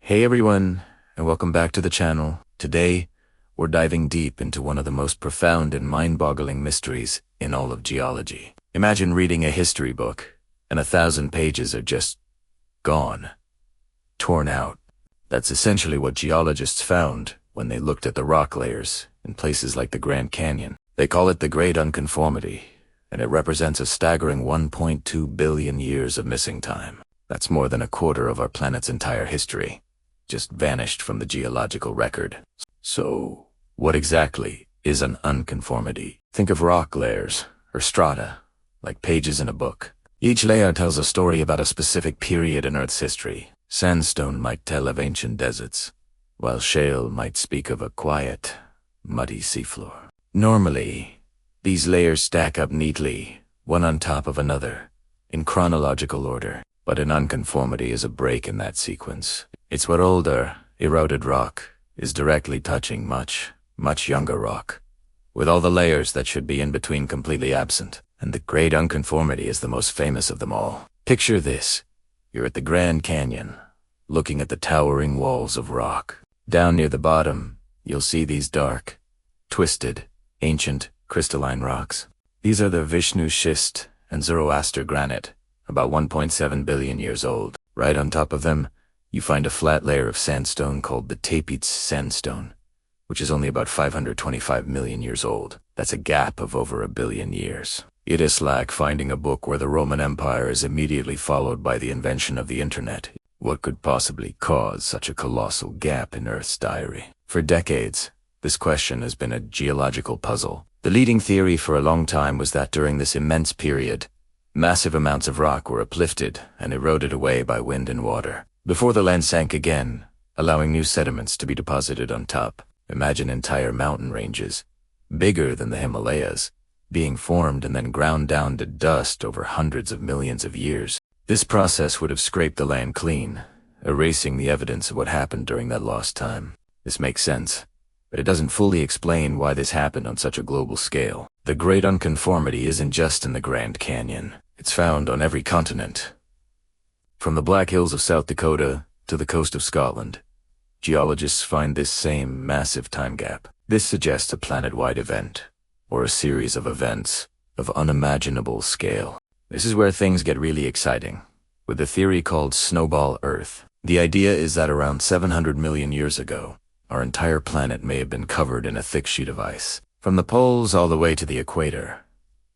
Hey everyone, and welcome back to the channel. Today, we're diving deep into one of the most profound and mind-boggling mysteries in all of geology. Imagine reading a history book, and 1,000 pages are just gone, torn out. That's essentially what geologists found when they looked at the rock layers in places like the Grand Canyon. They call it the Great Unconformity, and it represents a staggering 1.2 billion years of missing time. That's more than a quarter of our planet's entire history. Just vanished from the geological record. So, what exactly is an unconformity? Think of rock layers, or strata, like pages in a book. Each layer tells a story about a specific period in Earth's history. Sandstone might tell of ancient deserts, while shale might speak of a quiet, muddy seafloor. Normally, these layers stack up neatly, one on top of another, in chronological order. But an unconformity is a break in that sequence. It's where older, eroded rock is directly touching much younger rock, with all the layers that should be in between completely absent. And the Great Unconformity is the most famous of them all. Picture this. You're at the Grand Canyon, looking at the towering walls of rock. Down near the bottom, you'll see these dark, twisted, ancient, crystalline rocks. These are the Vishnu schist and Zoroaster granite, about 1.7 billion years old. Right on top of them, you find a flat layer of sandstone called the Tapete sandstone, which is only about 525 million years old. That's a gap of over 1 billion years. It is like finding a book where the Roman Empire is immediately followed by the invention of the internet. What could possibly cause such a colossal gap in Earth's diary? For decades, this question has been a geological puzzle. The leading theory for a long time was that during this immense period, massive amounts of rock were uplifted and eroded away by wind and water, before the land sank again, allowing new sediments to be deposited on top. Imagine entire mountain ranges, bigger than the Himalayas, being formed and then ground down to dust over hundreds of millions of years. This process would have scraped the land clean, erasing the evidence of what happened during that lost time. This makes sense, but it doesn't fully explain why this happened on such a global scale. The Great Unconformity isn't just in the Grand Canyon. It's found on every continent. From the Black Hills of South Dakota to the coast of Scotland, geologists find this same massive time gap. This suggests a planet-wide event, or a series of events of unimaginable scale. This is where things get really exciting, with a theory called Snowball Earth. The idea is that around 700 million years ago, our entire planet may have been covered in a thick sheet of ice. From the poles all the way to the equator,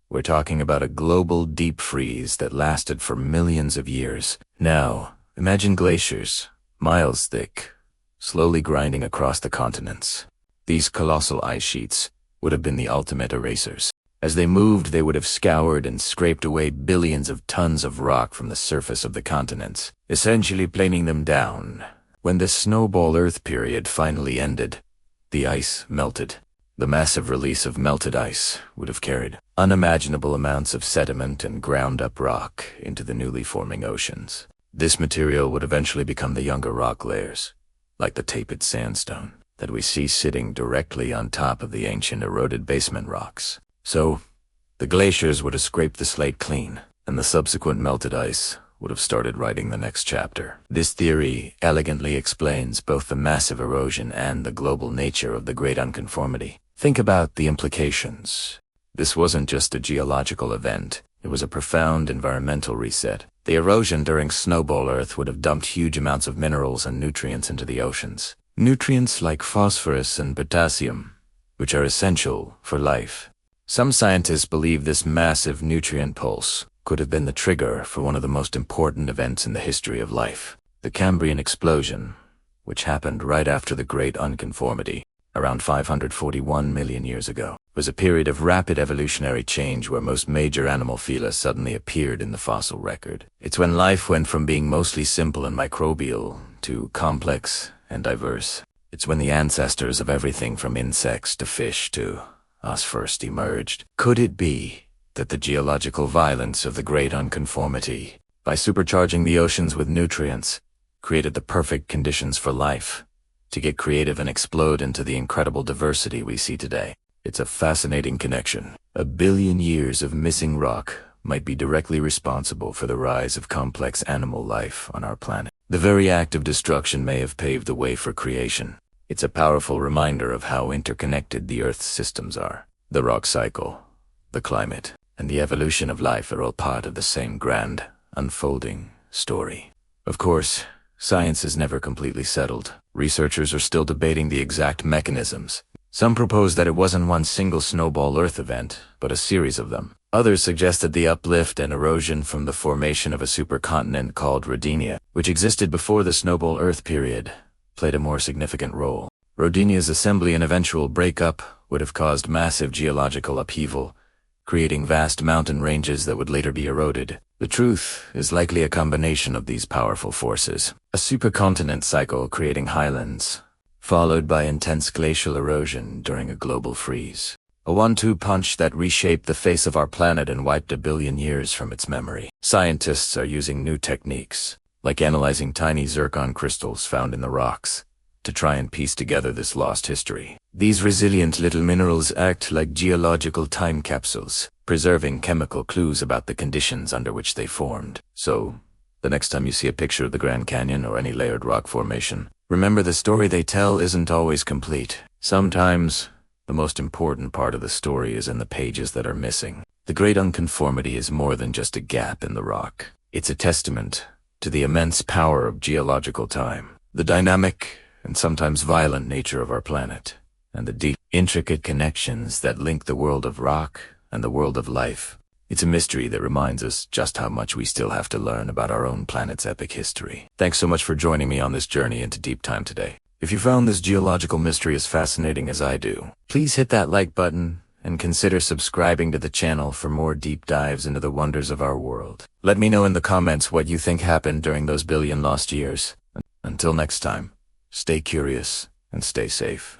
we're talking about a global deep freeze that lasted for millions of years. Now, imagine glaciers, miles thick, slowly grinding across the continents. These colossal ice sheets would have been the ultimate erasers. As they moved, they would have scoured and scraped away billions of tons of rock from the surface of the continents, essentially planing them down. When the Snowball Earth period finally ended, the ice melted. The massive release of melted ice would have carried unimaginable amounts of sediment and ground-up rock into the newly forming oceans. This material would eventually become the younger rock layers, like the Tapete sandstone that we see sitting directly on top of the ancient eroded basement rocks. So, the glaciers would have scraped the slate clean, and the subsequent melted ice would have started writing the next chapter. This theory elegantly explains both the massive erosion and the global nature of the Great Unconformity. Think about the implications. This wasn't just a geological event, it was a profound environmental reset. The erosion during Snowball Earth would have dumped huge amounts of minerals and nutrients into the oceans. Nutrients like phosphorus and potassium, which are essential for life. Some scientists believe this massive nutrient pulse could have been the trigger for one of the most important events in the history of life. The Cambrian explosion, which happened right after the Great Unconformity, around 541 million years ago, was a period of rapid evolutionary change where most major animal phyla suddenly appeared in the fossil record. It's when life went from being mostly simple and microbial to complex and diverse. It's when the ancestors of everything from insects to fish to us first emerged. Could it be that the geological violence of the Great Unconformity, by supercharging the oceans with nutrients, created the perfect conditions for life to get creative and explode into the incredible diversity we see today? It's a fascinating connection. 1 billion years of missing rock might be directly responsible for the rise of complex animal life on our planet. The very act of destruction may have paved the way for creation. It's a powerful reminder of how interconnected the Earth's systems are. The rock cycle, the climate, and the evolution of life are all part of the same grand, unfolding story. Of course, science is never completely settled. Researchers are still debating the exact mechanisms. Some propose that it wasn't one single snowball Earth event, but a series of them. Others suggested the uplift and erosion from the formation of a supercontinent called Rodinia, which existed before the snowball Earth period, played a more significant role. Rodinia's assembly and eventual breakup would have caused massive geological upheaval, creating vast mountain ranges that would later be eroded. The truth is likely a combination of these powerful forces. A supercontinent cycle creating highlands, followed by intense glacial erosion during a global freeze. A 1-2 punch that reshaped the face of our planet and wiped a billion years from its memory. Scientists are using new techniques, like analyzing tiny zircon crystals found in the rocks, to try and piece together this lost history. These resilient little minerals act like geological time capsules, preserving chemical clues about the conditions under which they formed. So, the next time you see a picture of the Grand Canyon or any layered rock formation, remember the story they tell isn't always complete. Sometimes, the most important part of the story is in the pages that are missing. The Great Unconformity is more than just a gap in the rock. It's a testament to the immense power of geological time, the dynamic and sometimes violent nature of our planet, and the deep, intricate connections that link the world of rock and the world of life. It's a mystery that reminds us just how much we still have to learn about our own planet's epic history. Thanks so much for joining me on this journey into deep time today. If you found this geological mystery as fascinating as I do, please hit that like button and consider subscribing to the channel for more deep dives into the wonders of our world. Let me know in the comments what you think happened during those billion lost years. Until next time, stay curious and stay safe.